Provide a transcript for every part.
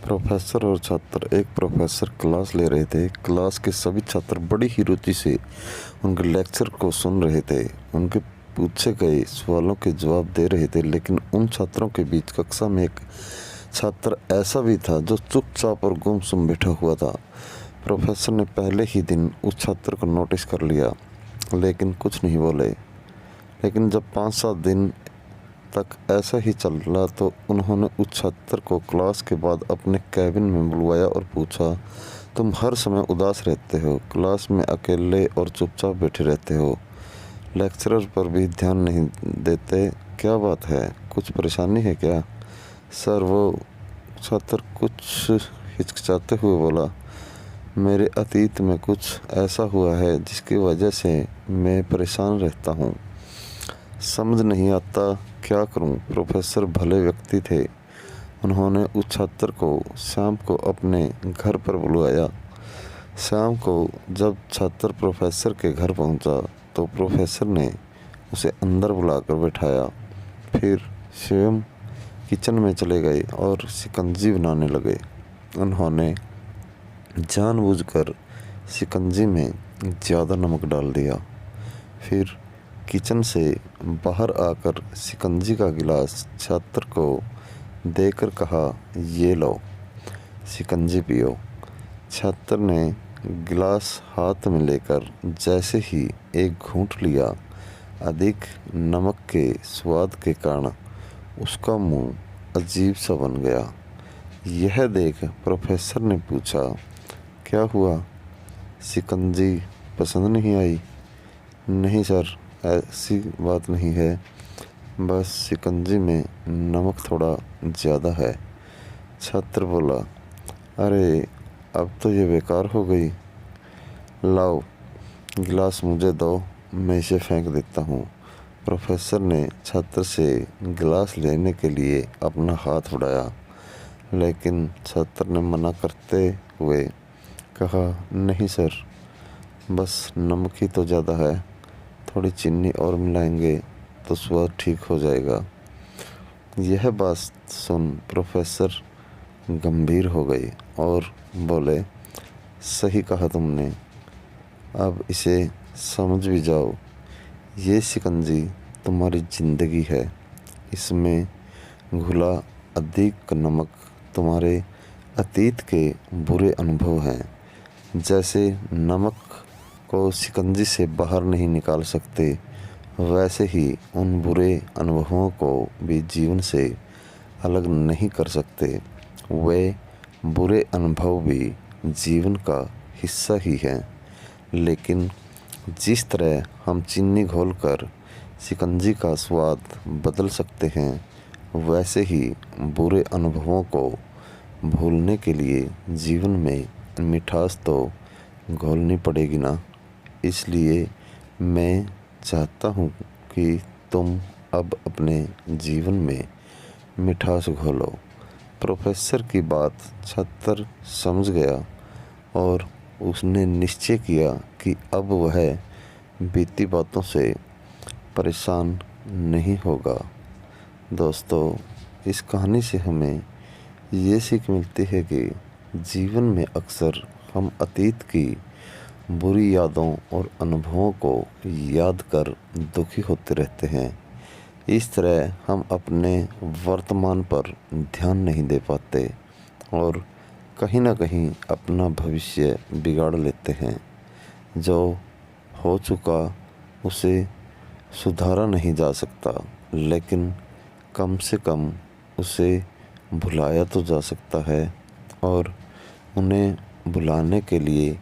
Professor और छात्र। एक प्रोफेसर क्लास ले रहे थे। क्लास के सभी छात्र बड़ी ही रुचि से उनके लेक्चर को सुन रहे थे। उनके पूछे गए सवालों के जवाब दे रहे थे, लेकिन उन छात्रों के बीच कक्षा में एक छात्र ऐसा भी था जो चुपचाप और गुमसुम बैठा हुआ था। प्रोफेसर ने पहले ही दिन उस छात्र को नोटिस कर लिया, लेकिन कुछ नहीं बोले। लेकिन जब 5-7 दिन तक ऐसा ही चला तो उन्होंने उस छात्र को क्लास के बाद अपने कैबिन में बुलवाया और पूछा, तुम हर समय उदास रहते हो, क्लास में अकेले और चुपचाप बैठे रहते हो, लेक्चरर पर भी ध्यान नहीं देते, क्या बात है, कुछ परेशानी है क्या? सर, वो छात्र कुछ हिचकिचाते हुए बोला, मेरे अतीत में कुछ ऐसा हुआ है जिसकी वजह से मैं परेशान रहता हूँ, समझ नहीं आता क्या करूं। प्रोफेसर भले व्यक्ति थे। उन्होंने उस छात्र को शाम को अपने घर पर बुलवाया। शाम को जब छात्र प्रोफेसर के घर पहुंचा तो प्रोफेसर ने उसे अंदर बुलाकर बैठाया। फिर स्वयं किचन में चले गए और शिकंजी बनाने लगे। उन्होंने जानबूझकर शिकंजी में ज़्यादा नमक डाल दिया। फिर किचन से बाहर आकर शिकंजी का गिलास छात्र को देकर कहा, ये लो, शिकंजी पियो। छात्र ने गिलास हाथ में लेकर जैसे ही एक घूंट लिया, अधिक नमक के स्वाद के कारण उसका मुंह अजीब सा बन गया। यह देख प्रोफेसर ने पूछा, क्या हुआ, शिकंजी पसंद नहीं आई? नहीं सर, ऐसी बात नहीं है, बस शिकंजी में नमक थोड़ा ज़्यादा है। छात्र बोला, अरे अब तो ये बेकार हो गई, लाओ गिलास मुझे दो, मैं इसे फेंक देता हूँ। प्रोफेसर ने छात्र से गिलास लेने के लिए अपना हाथ बढ़ाया, लेकिन छात्र ने मना करते हुए कहा, नहीं सर, बस नमक ही तो ज़्यादा है, थोड़ी चीनी और मिलाएंगे तो स्वाद ठीक हो जाएगा। यह बात सुन प्रोफेसर गंभीर हो गए और बोले, सही कहा तुमने, अब इसे समझ भी जाओ, ये शिकंजी तुम्हारी ज़िंदगी है, इसमें घुला अधिक नमक तुम्हारे अतीत के बुरे अनुभव हैं। जैसे नमक को शिकंजी से बाहर नहीं निकाल सकते, वैसे ही उन बुरे अनुभवों को भी जीवन से अलग नहीं कर सकते। वे बुरे अनुभव भी जीवन का हिस्सा ही हैं, लेकिन जिस तरह हम चीनी घोलकर शिकंजी का स्वाद बदल सकते हैं, वैसे ही बुरे अनुभवों को भूलने के लिए जीवन में मिठास तो घोलनी पड़ेगी ना। इसलिए मैं चाहता हूँ कि तुम अब अपने जीवन में मिठास घोलो। प्रोफेसर की बात छात्र समझ गया और उसने निश्चय किया कि अब वह बीती बातों से परेशान नहीं होगा। दोस्तों, इस कहानी से हमें ये सीख मिलती है कि जीवन में अक्सर हम अतीत की बुरी यादों और अनुभवों को याद कर दुखी होते रहते हैं। इस तरह हम अपने वर्तमान पर ध्यान नहीं दे पाते और कहीं ना कहीं अपना भविष्य बिगाड़ लेते हैं। जो हो चुका उसे सुधारा नहीं जा सकता, लेकिन कम से कम उसे भुलाया तो जा सकता है, और उन्हें भुलाने के लिए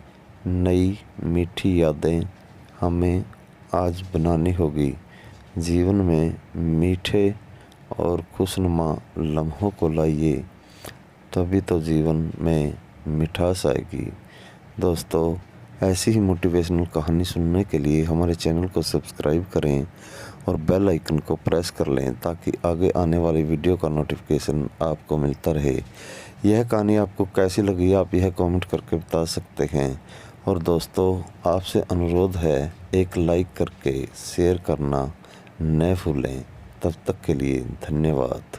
नई मीठी यादें हमें आज बनानी होगी। जीवन में मीठे और खुशनुमा लम्हों को लाइए, तभी तो जीवन में मिठास आएगी। दोस्तों, ऐसी ही मोटिवेशनल कहानी सुनने के लिए हमारे चैनल को सब्सक्राइब करें और बेल आइकन को प्रेस कर लें, ताकि आगे आने वाली वीडियो का नोटिफिकेशन आपको मिलता रहे। यह कहानी आपको कैसी लगी, आप यह कमेंट करके बता सकते हैं। और दोस्तों, आपसे अनुरोध है, एक लाइक करके शेयर करना न भूलें। तब तक के लिए धन्यवाद।